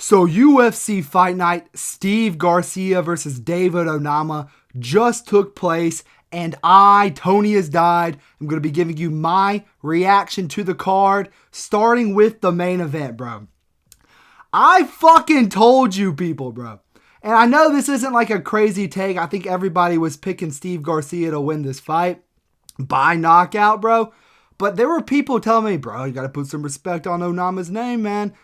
So UFC Fight Night, Steve Garcia versus David Onama just took place, and Tony has died. I'm going to be giving you my reaction to the card, starting with the main event, bro. I fucking told you people, bro. And I know this isn't like a crazy take. I think everybody was picking Steve Garcia to win this fight by knockout, bro. But there were people telling me, bro, you got to put some respect on Onama's name, man.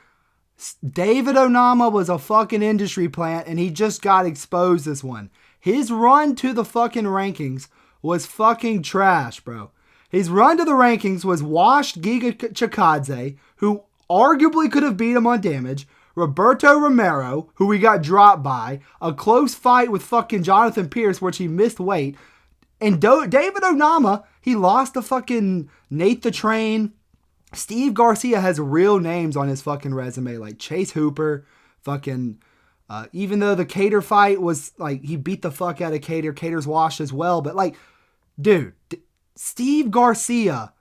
David Onama was a fucking industry plant, and he just got exposed this one. His run to the fucking rankings was fucking trash, bro. His run to the rankings was washed Giga Chikadze, who arguably could have beat him on damage, Roberto Romero, who we got dropped by, a close fight with fucking Jonathan Pierce, which he missed weight, and David Onama, he lost to fucking Nate the Train. Steve Garcia has real names on his fucking resume, like Chase Hooper, fucking, even though the Cater fight was, like, he beat the fuck out of Cater. Cater's washed as well, but, like, dude, Steve Garcia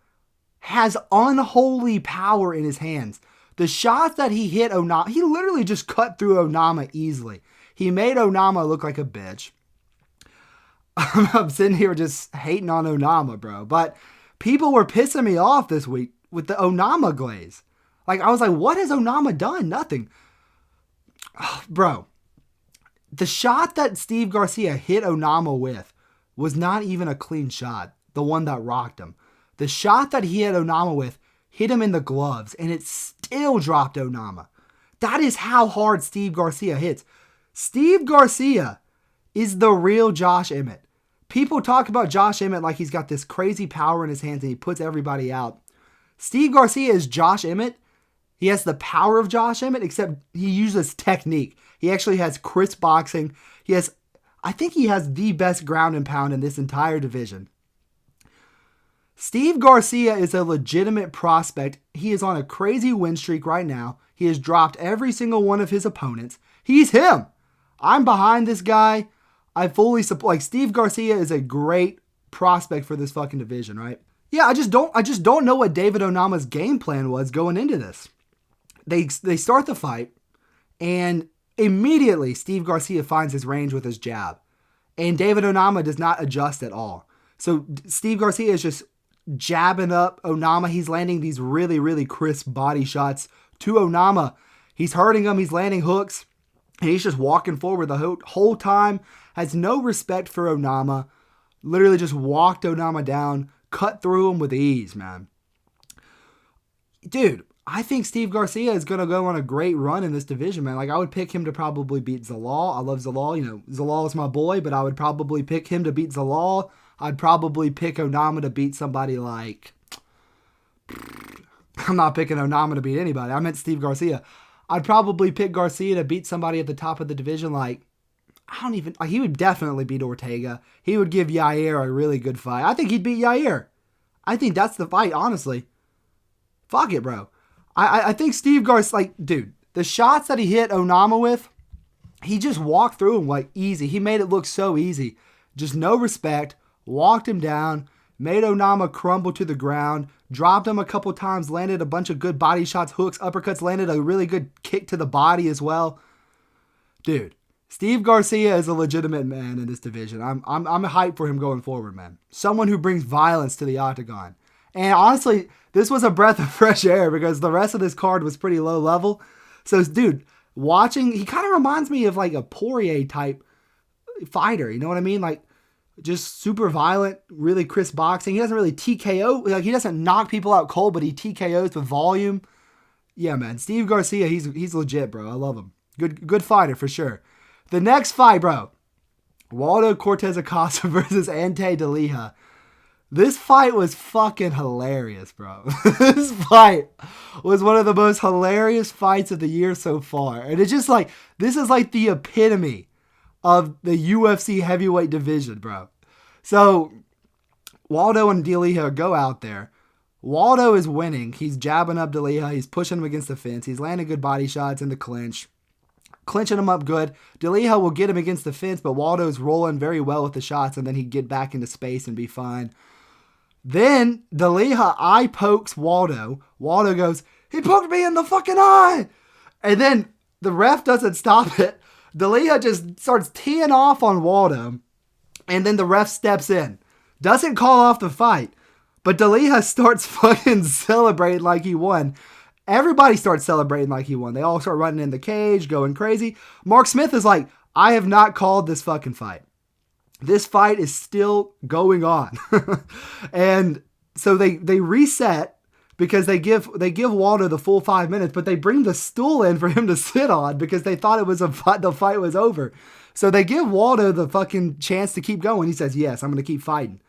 has unholy power in his hands. The shots that he hit Onama, he literally just cut through Onama easily. He made Onama look like a bitch. I'm sitting here just hating on Onama, bro, but people were pissing me off this week with the Onama glaze. Like, I was like, what has Onama done? Nothing. Oh, bro, the shot that Steve Garcia hit Onama with was not even a clean shot. The one that rocked him. The shot that he hit Onama with hit him in the gloves, and it still dropped Onama. That is how hard Steve Garcia hits. Steve Garcia is the real Josh Emmett. People talk about Josh Emmett like he's got this crazy power in his hands and he puts everybody out. Steve Garcia is Josh Emmett. He has the power of Josh Emmett, except he uses technique. He actually has crisp boxing. I think he has the best ground and pound in this entire division. Steve Garcia is a legitimate prospect. He is on a crazy win streak right now. He has dropped every single one of his opponents. He's him. I'm behind this guy. I fully support. Like, Steve Garcia is a great prospect for this fucking division, right? Yeah, I just don't know what David Onama's game plan was going into this. They start the fight, and immediately Steve Garcia finds his range with his jab, and David Onama does not adjust at all. So Steve Garcia is just jabbing up Onama. He's landing these really, really crisp body shots to Onama. He's hurting him. He's landing hooks, and he's just walking forward the whole time. Has no respect for Onama. Literally just walked Onama down. Cut through him with ease, man. Dude, I think Steve Garcia is going to go on a great run in this division, man. Like, I would pick him to probably beat Zalal. I love Zalal. You know, Zalal is my boy, but I would probably pick him to beat Zalal. I'd probably pick Onama to beat somebody like... I'm not picking Onama to beat anybody. I meant Steve Garcia. I'd probably pick Garcia to beat somebody at the top of the division like... he would definitely beat Ortega. He would give Yair a really good fight. I think he'd beat Yair. I think that's the fight, honestly. Fuck it, bro. I think Steve Garcia, like, dude, the shots that he hit Onama with, he just walked through them like easy. He made it look so easy. Just no respect. Walked him down. Made Onama crumble to the ground. Dropped him a couple times. Landed a bunch of good body shots, hooks, uppercuts. Landed a really good kick to the body as well. Dude. Steve Garcia is a legitimate man in this division. I'm hyped for him going forward, man. Someone who brings violence to the octagon. And honestly, this was a breath of fresh air because the rest of this card was pretty low level. So, dude, watching, he kind of reminds me of like a Poirier type fighter. You know what I mean? Like, just super violent, really crisp boxing. He doesn't really TKO. Like, he doesn't knock people out cold, but he TKOs with volume. Yeah, man. Steve Garcia, he's legit, bro. I love him. Good fighter for sure. The next fight, bro, Waldo Cortez Acosta versus Ante Delija. This fight was fucking hilarious, bro. This fight was one of the most hilarious fights of the year so far. And it's just like, this is like the epitome of the UFC heavyweight division, bro. So, Waldo and Delija go out there. Waldo is winning. He's jabbing up Delija. He's pushing him against the fence. He's landing good body shots in the clinch. Clinching him up good. Delija will get him against the fence, but Waldo's rolling very well with the shots, and then he'd get back into space and be fine. Then Delija eye pokes Waldo. Waldo goes, he poked me in the fucking eye! And then The ref doesn't stop it. D'Elia just starts teeing off on Waldo, and then the ref steps in. Doesn't call off the fight, but D'Elia starts fucking celebrating like he won. Everybody starts celebrating like he won. They all start running in the cage, going crazy. Mark Smith is like, I have not called this fucking fight. This fight is still going on. And so they reset because they give Waldo the full 5 minutes, but they bring the stool in for him to sit on because they thought it was the fight was over. So they give Waldo the fucking chance to keep going. He says, yes, I'm going to keep fighting.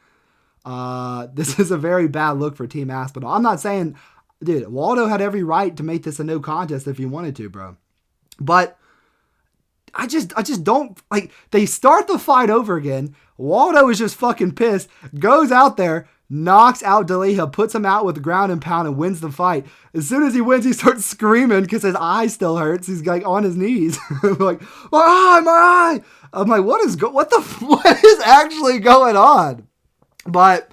This is a very bad look for Team Aspinall. I'm not saying, dude, Waldo had every right to make this a no contest if he wanted to, bro. But I just don't, like, they start the fight over again. Waldo is just fucking pissed, goes out there, knocks out D'Elia, puts him out with the ground and pound, and wins the fight. As soon as he wins, he starts screaming because his eye still hurts. He's like on his knees, like, my eye. I'm like, what is actually going on? But,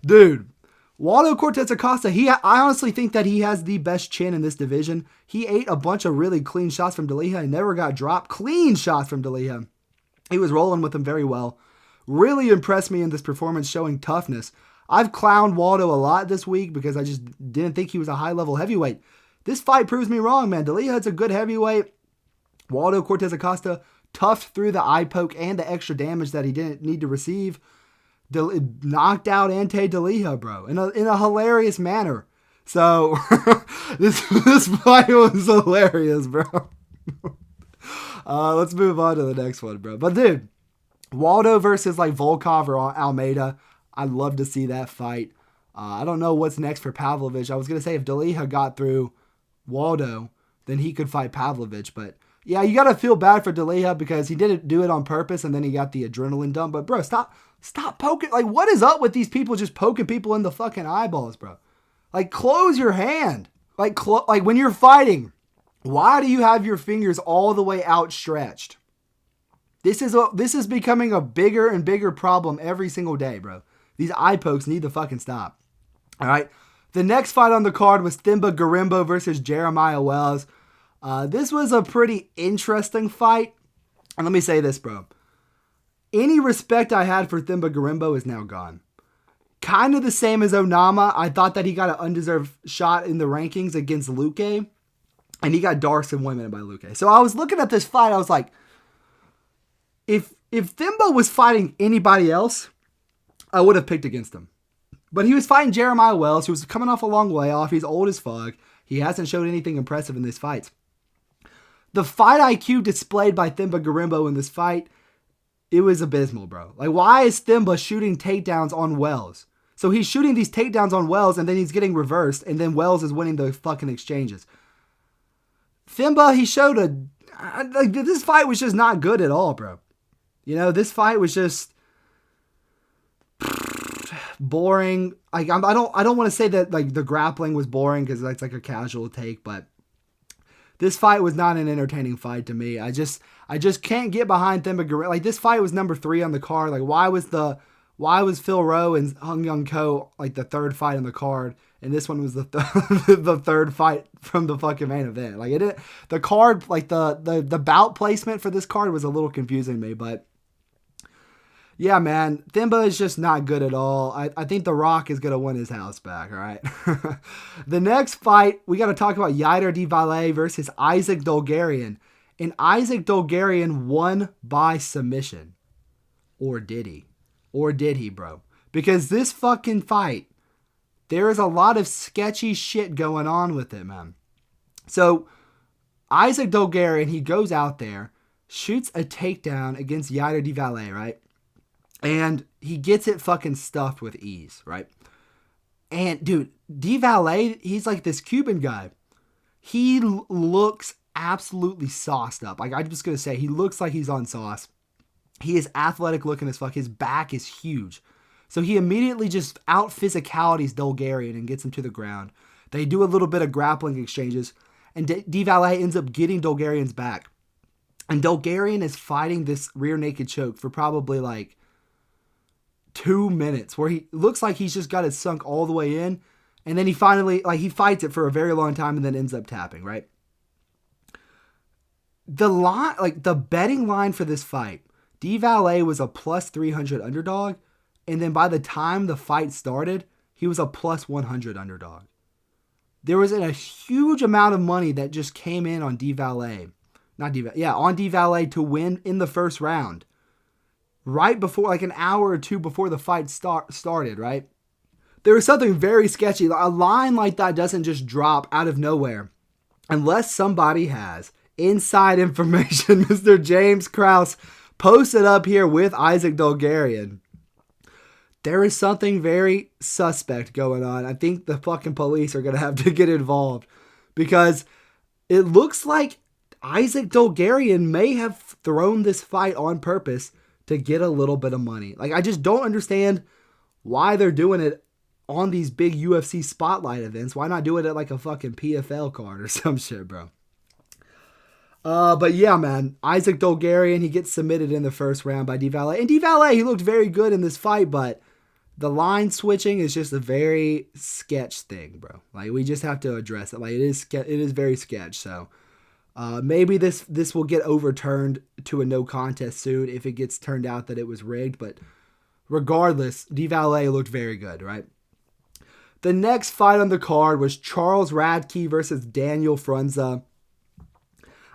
dude, Waldo Cortez Acosta, I honestly think that he has the best chin in this division. He ate a bunch of really clean shots from D'Elia and never got dropped. Clean shots from D'Elia. He was rolling with him very well. Really impressed me in this performance, showing toughness. I've clowned Waldo a lot this week because I just didn't think he was a high-level heavyweight. This fight proves me wrong, man. D'Elia's a good heavyweight. Waldo Cortez Acosta toughed through the eye poke and the extra damage that he didn't need to receive. Knocked out Ante D'Elia, bro, in a hilarious manner. So this fight was hilarious, bro. Let's move on to the next one, bro. But dude, Waldo versus like Volkov or Almeida, I'd love to see that fight. I don't know what's next for Pavlovich. I was gonna say if D'Elia got through Waldo, then he could fight Pavlovich, but yeah, you gotta feel bad for D'Elia because he didn't do it on purpose and then he got the adrenaline dump. But bro, stop poking. Like, what is up with these people just poking people in the fucking eyeballs, bro? Like, close your hand. Like when you're fighting, why do you have your fingers all the way outstretched? This is becoming a bigger and bigger problem every single day, bro. These eye pokes need to fucking stop. All right. The next fight on the card was Thimba Gorimbo versus Jeremiah Wells. This was a pretty interesting fight. And let me say this, bro. Any respect I had for Thimba Gorimbo is now gone. Kind of the same as Onama. I thought that he got an undeserved shot in the rankings against Luke. And he got dorsed in 1 minute by Luke. So I was looking at this fight. I was like, if Thimba was fighting anybody else, I would have picked against him. But he was fighting Jeremiah Wells, who was coming off a long layoff. He's old as fuck. He hasn't showed anything impressive in these fights. The fight IQ displayed by Thimba Gorimbo in this fight, it was abysmal, bro. Like, why is Thimba shooting takedowns on Wells? So he's shooting these takedowns on Wells, and then he's getting reversed, and then Wells is winning the fucking exchanges. Thimba, he showed this fight was just not good at all, bro. You know, this fight was just boring. Like, I don't want to say that like the grappling was boring because that's like a casual take, but this fight was not an entertaining fight to me. I just can't get behind Thimba Gorimbo. Like, this fight was number 3 on the card. Like, why was Phil Rowe and Hung Young Ko like the third fight on the card, and this one was the the third fight from the fucking main event? Like, the card, like the bout placement for this card was a little confusing to me, but yeah, man, Thimba is just not good at all. I think The Rock is going to win his house back, all right? The next fight, we got to talk about Yair D. Valle versus Isaac Dolgarian. And Isaac Dolgarian won by submission. Or did he? Or did he, bro? Because this fucking fight, there is a lot of sketchy shit going on with it, man. So, Isaac Dolgarian, he goes out there, shoots a takedown against Yair D. Valle, right? And he gets it fucking stuffed with ease, right? And, dude, D. Valle, he's like this Cuban guy. He looks absolutely sauced up. Like, I'm just going to say, he looks like he's on sauce. He is athletic looking as fuck. His back is huge. So he immediately just out-physicalities Dolgarian and gets him to the ground. They do a little bit of grappling exchanges. And D. Valle ends up getting Dolgarian's back. And Dolgarian is fighting this rear naked choke for probably like 2 minutes, where he looks like he's just got it sunk all the way in, and then he finally, like, he fights it for a very long time and then ends up tapping, right? the line, like the betting line for this fight, D Valet was a plus 300 underdog. And then by the time the fight started, he was a plus 100 underdog. There was a huge amount of money that just came in on D Valet. On D Valet to win in the first round. Right before, like an hour or two before the fight started, right? There was something very sketchy. A line like that doesn't just drop out of nowhere. Unless somebody has inside information. Mr. James Krause posted up here with Isaac Dolgarian. There is something very suspect going on. I think the fucking police are going to have to get involved. Because it looks like Isaac Dolgarian may have thrown this fight on purpose to get a little bit of money. Like, I just don't understand why they're doing it on these big UFC spotlight events. Why not do it at like a fucking PFL card or some shit, bro? But yeah, man, Isaac Dolgarian, he gets submitted in the first round by D Valet. And D Valet, he looked very good in this fight, but the line switching is just a very sketch thing, bro. Like, we just have to address it. Like, it is very sketch. So maybe this will get overturned to a no contest soon if it gets turned out that it was rigged. But regardless, D Valet looked very good, right? The next fight on the card was Charles Radzkee versus Daniel Franza.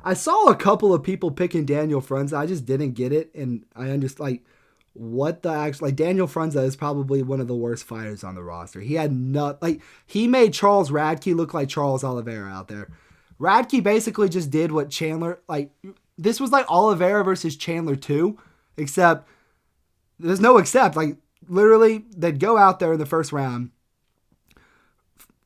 I saw a couple of people picking Daniel Franza. I just didn't get it, and I understand, like, what the actual, like, Daniel Franza is probably one of the worst fighters on the roster. He had he made Charles Radzkee look like Charles Oliveira out there. Radzkee basically just did what Chandler, like, this was like Oliveira versus Chandler 2, except, there's no except, like, literally, they'd go out there in the first round,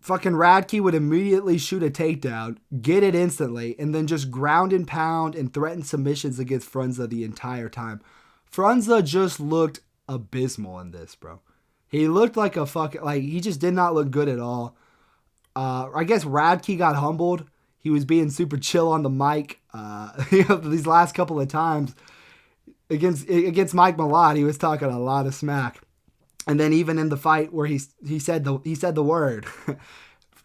fucking Radzkee would immediately shoot a takedown, get it instantly, and then just ground and pound and threaten submissions against Franza the entire time. Franza just looked abysmal in this, bro. He looked like he just did not look good at all. I guess Radzkee got humbled. He was being super chill on the mic. These last couple of times against Mike Malott, he was talking a lot of smack. And then even in the fight where he said the word,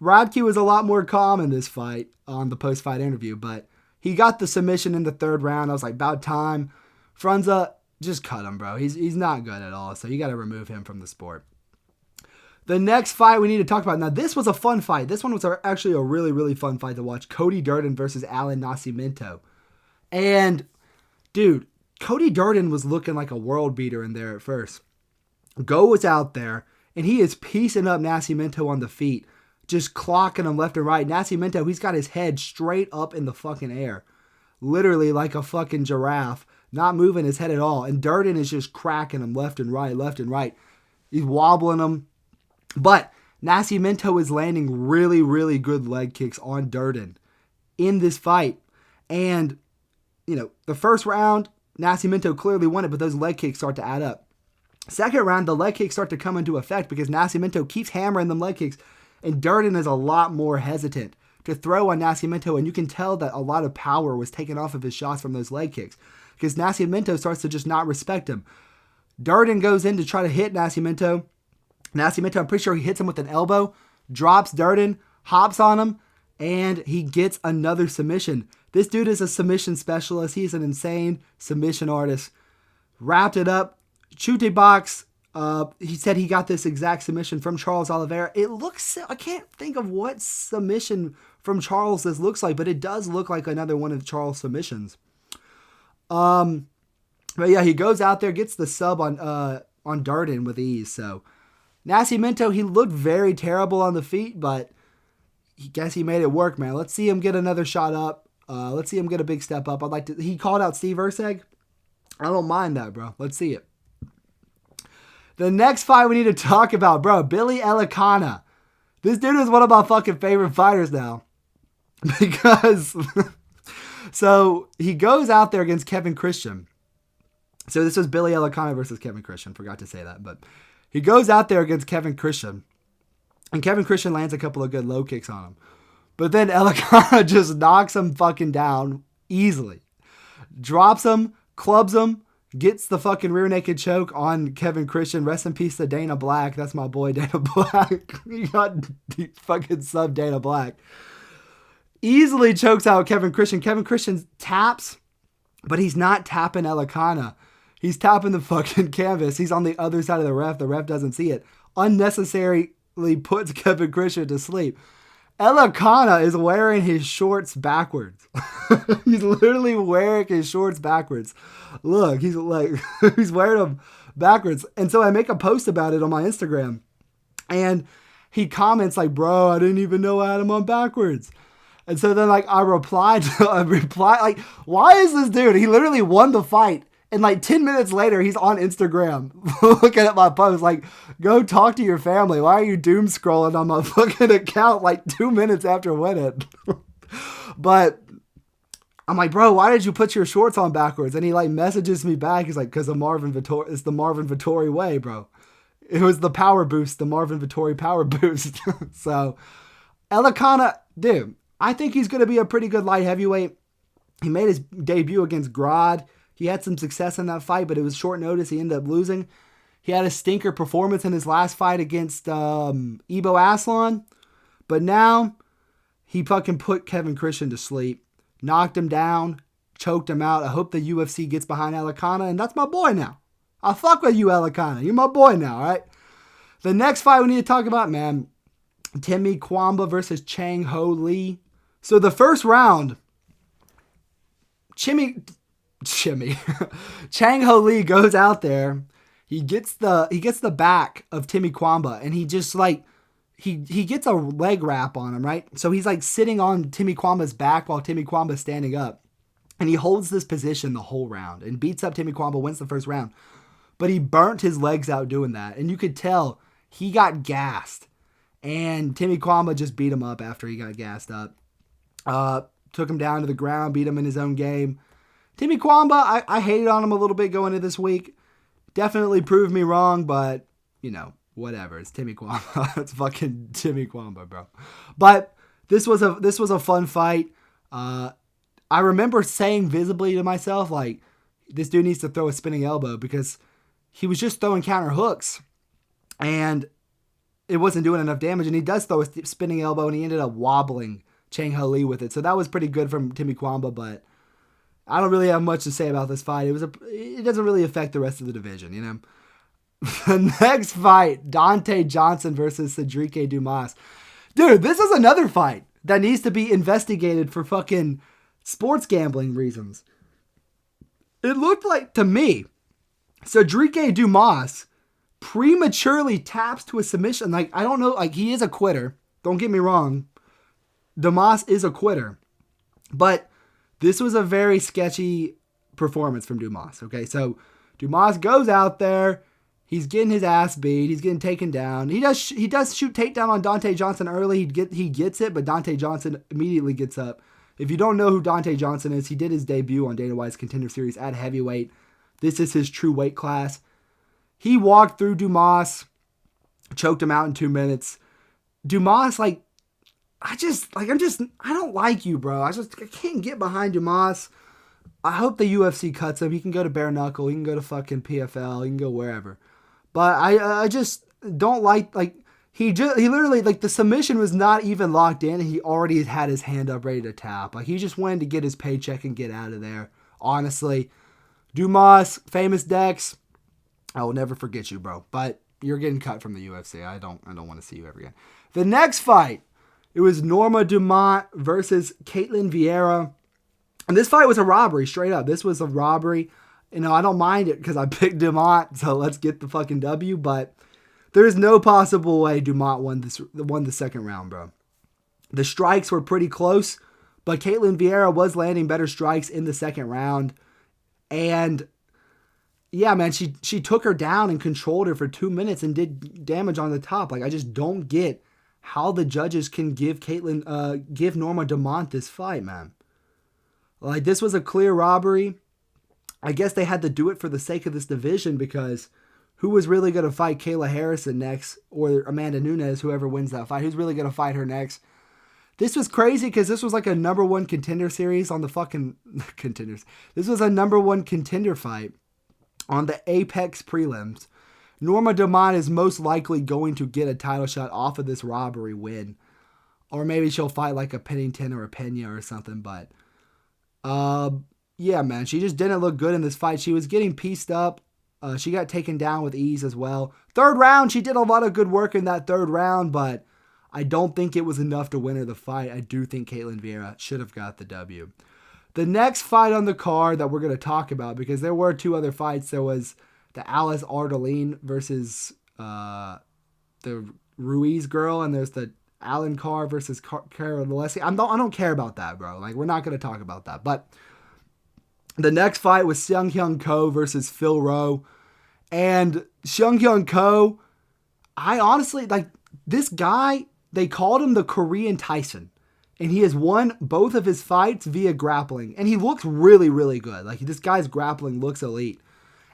Radzkee was a lot more calm in this fight on the post-fight interview, but he got the submission in the third round. I was like, about time. Franza, just cut him, bro. He's not good at all, so you got to remove him from the sport. The next fight we need to talk about. Now, this was a fun fight. This one was actually a really, really fun fight to watch. Cody Durden versus Alan Nascimento. And, dude, Cody Durden was looking like a world beater in there at first. Go was out there, and he is piecing up Nascimento on the feet, just clocking him left and right. Nascimento, he's got his head straight up in the fucking air, literally like a fucking giraffe, not moving his head at all. And Durden is just cracking him left and right. He's wobbling him. But Nascimento is landing really, really good leg kicks on Durden in this fight. And, the first round, Nascimento clearly won it, but those leg kicks start to add up. Second round, the leg kicks start to come into effect because Nascimento keeps hammering them leg kicks, and Durden is a lot more hesitant to throw on Nascimento, and you can tell that a lot of power was taken off of his shots from those leg kicks because Nascimento starts to just not respect him. Durden goes in to try to hit Nascimento. Nascimento, I'm pretty sure he hits him with an elbow, drops Durden, hops on him, and he gets another submission. This dude is a submission specialist. He's an insane submission artist. Wrapped it up. Chute box. He said he got this exact submission from Charles Oliveira. It looks, I can't think of what submission from Charles this looks like, but it does look like another one of Charles' submissions. But yeah, he goes out there, gets the sub on Durden with ease. So Nascimento, he looked very terrible on the feet, but I guess he made it work, man. Let's see him get another shot up. Let's see him get a big step up. He called out Steve Erceg. I don't mind that, bro. Let's see it. The next fight we need to talk about, bro, Billy Elakana. This dude is one of my fucking favorite fighters now. Because, so he goes out there against Kevin Christian. So this was Billy Elakana versus Kevin Christian. Forgot to say that. But he goes out there against Kevin Christian. And Kevin Christian lands a couple of good low kicks on him. But then Elakana just knocks him fucking down easily. Drops him, clubs him. Gets the fucking rear naked choke on Kevin Christian. Rest in peace to Dana Black. That's my boy Dana Black. He got fucking sub Dana Black. easily chokes out Kevin Christian. Kevin Christian taps, but he's not tapping Elakana. He's tapping the fucking canvas. He's on the other side of the ref. The ref doesn't see it. Unnecessarily puts Kevin Christian to sleep. Elakana is wearing his shorts backwards. He's literally wearing his shorts backwards. Look, he's like, he's wearing them backwards. And so I make a post about it on my Instagram. And he comments like, bro, I didn't even know I had him on backwards. And so then like I replied like, why is this dude? He literally won the fight. And like 10 minutes later, he's on Instagram looking at my post like, go talk to your family. Why are you doom scrolling on my fucking account like 2 minutes after winning? But I'm like, bro, why did you put your shorts on backwards? And he like messages me back. He's like, because of Marvin Vettori. It's the Marvin Vettori way, bro. It was the power boost, the Marvin Vettori power boost. So Elakana, dude, I think he's going to be a pretty good light heavyweight. He made his debut against Grod. He had some success in that fight, but it was short notice. He ended up losing. He had a stinker performance in his last fight against Ibo Aslan. But now, he fucking put Kevin Christian to sleep. Knocked him down. Choked him out. I hope the UFC gets behind Elakana. And that's my boy now. I fuck with you, Elakana. You're my boy now, all right? The next fight we need to talk about, man. Timmy Quamba versus Chang Ho Lee. So the first round, Chang Ho Lee goes out there. He gets the back of Timmy Quamba, and he just like he gets a leg wrap on him, right? So he's like sitting on Timmy Quamba's back while Timmy Quamba's standing up, and he holds this position the whole round and beats up Timmy Quamba, wins the first round. But he burnt his legs out doing that, and you could tell he got gassed, and Timmy Quamba just beat him up after he got gassed up. Took him down to the ground, beat him in his own game. Timmy Quamba, I hated on him a little bit going into this week. Definitely proved me wrong, but, you know, whatever. It's Timmy Quamba. It's fucking Timmy Quamba, bro. But this was a fun fight. I remember saying visibly to myself, like, this dude needs to throw a spinning elbow because he was just throwing counter hooks and it wasn't doing enough damage. And he does throw a spinning elbow and he ended up wobbling Chang Ho Lee with it. So that was pretty good from Timmy Quamba, but I don't really have much to say about this fight. It doesn't really affect the rest of the division, you know? The next fight, Dante Johnson versus Cedric Dumas. Dude, this is another fight that needs to be investigated for fucking sports gambling reasons. It looked like, to me, Cedric Dumas prematurely taps to a submission. Like, I don't know, like, he is a quitter. Don't get me wrong. Dumas is a quitter. But this was a very sketchy performance from Dumas, okay? So Dumas goes out there. He's getting his ass beat. He's getting taken down. He does shoot takedown on Dante Johnson early. He gets it, but Dante Johnson immediately gets up. If you don't know who Dante Johnson is, he did his debut on Dana White's Contender Series at heavyweight. This is his true weight class. He walked through Dumas, choked him out in 2 minutes. Dumas, like, I don't like you, bro. I can't get behind Dumas. I hope the UFC cuts him. He can go to bare knuckle. He can go to fucking PFL. He can go wherever. But I just don't like he literally, like, the submission was not even locked in. He already had his hand up ready to tap. Like, he just wanted to get his paycheck and get out of there. Honestly, Dumas, famous Dex, I will never forget you, bro. But you're getting cut from the UFC. I don't want to see you ever again. The next fight, it was Norma Dumont versus Caitlin Vieira. And this fight was a robbery, straight up. This was a robbery. You know, I don't mind it because I picked Dumont, so let's get the fucking W. But there's no possible way Dumont won the second round, bro. The strikes were pretty close, but Caitlin Vieira was landing better strikes in the second round. And yeah, man, she took her down and controlled her for 2 minutes and did damage on the top. Like, I just don't get how the judges can give Norma Dumont this fight, man. Like, this was a clear robbery. I guess they had to do it for the sake of this division because who was really going to fight Kayla Harrison next, or Amanda Nunes, whoever wins that fight? Who's really going to fight her next? This was crazy because this was like a number one contender series on the fucking contenders. This was a number one contender fight on the Apex prelims. Norma Dumont is most likely going to get a title shot off of this robbery win. Or maybe she'll fight like a Pennington or a Pena or something. But yeah, man, she just didn't look good in this fight. She was getting pieced up. She got taken down with ease as well. Third round, she did a lot of good work in that third round, but I don't think it was enough to win her the fight. I do think Caitlin Vieira should have got the W. The next fight on the card that we're going to talk about, because there were 2 other fights. There was the Alice Ardeline versus the Ruiz girl, and there's the Alan Carr versus Carol Alessi. I don't care about that, bro. Like, we're not going to talk about that. But the next fight was Seung Hyun Ko versus Phil Rowe. And Seung Hyun Ko, I honestly, like, this guy, they called him the Korean Tyson. And he has won both of his fights via grappling. And he looks really, really good. Like, this guy's grappling looks elite.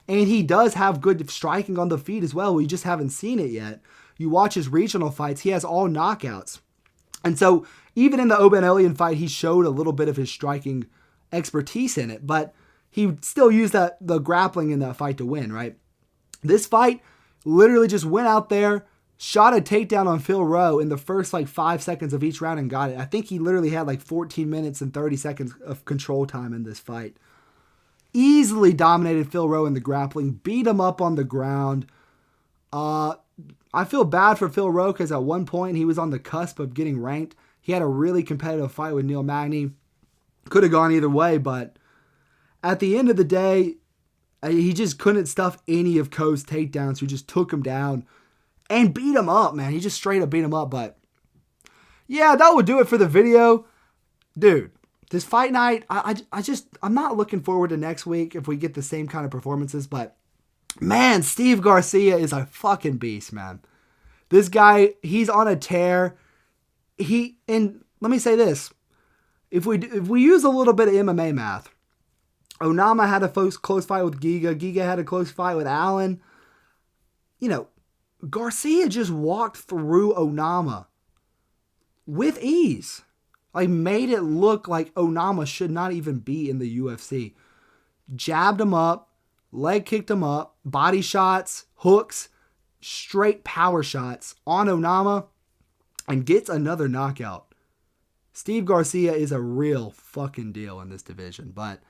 And he does have good striking on the feet as well. We just haven't seen it yet. You watch his regional fights, he has all knockouts. And so, even in the Oben Elliott fight, he showed a little bit of his striking expertise in it. But he still used the grappling in that fight to win, right? This fight literally just went out there, shot a takedown on Phil Rowe in the first 5 seconds of each round and got it. I think he literally had 14 minutes and 30 seconds of control time in this fight. Easily dominated Phil Rowe in the grappling, beat him up on the ground. I feel bad for Phil Rowe because at one point he was on the cusp of getting ranked. He had a really competitive fight with Neil Magny. Could have gone either way, but at the end of the day, he just couldn't stuff any of Ko's takedowns, who just took him down and beat him up, man. He just straight up beat him up. But yeah, that will do it for the video. Dude, this fight night, I'm not looking forward to next week if we get the same kind of performances. But man, Steve Garcia is a fucking beast, man. This guy, he's on a tear. And let me say this. If we use a little bit of MMA math, Onama had a close fight with Giga. Giga had a close fight with Allen. You know, Garcia just walked through Onama with ease. Like, made it look like Onama should not even be in the UFC. Jabbed him up, leg kicked him up, body shots, hooks, straight power shots on Onama, and gets another knockout. Steve Garcia is a real fucking deal in this division. But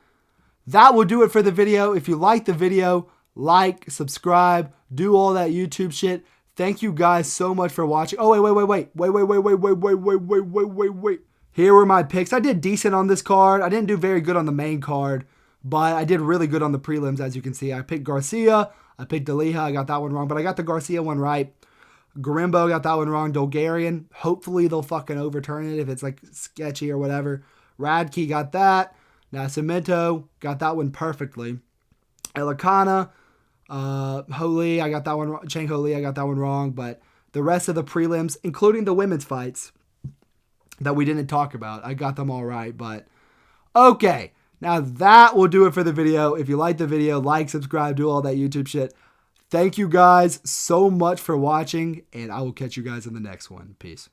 that will do it for the video. If you like the video, like, subscribe, do all that YouTube shit. Thank you guys so much for watching. Oh, wait. Here were my picks. I did decent on this card. I didn't do very good on the main card, but I did really good on the prelims, as you can see. I picked Garcia. I picked Deliha. I got that one wrong, but I got the Garcia one right. Gorimbo got that one wrong. Dolgarian, hopefully they'll fucking overturn it if it's sketchy or whatever. Radzkee got that. Nascimento got that one perfectly. Elakana, Holy, I got that one wrong. Chang Holy, I got that one wrong. But the rest of the prelims, including the women's fights that we didn't talk about, I got them all right. But okay, now that will do it for the video. If you like the video, like, subscribe, do all that YouTube shit. Thank you guys so much for watching, and I will catch you guys in the next one. Peace.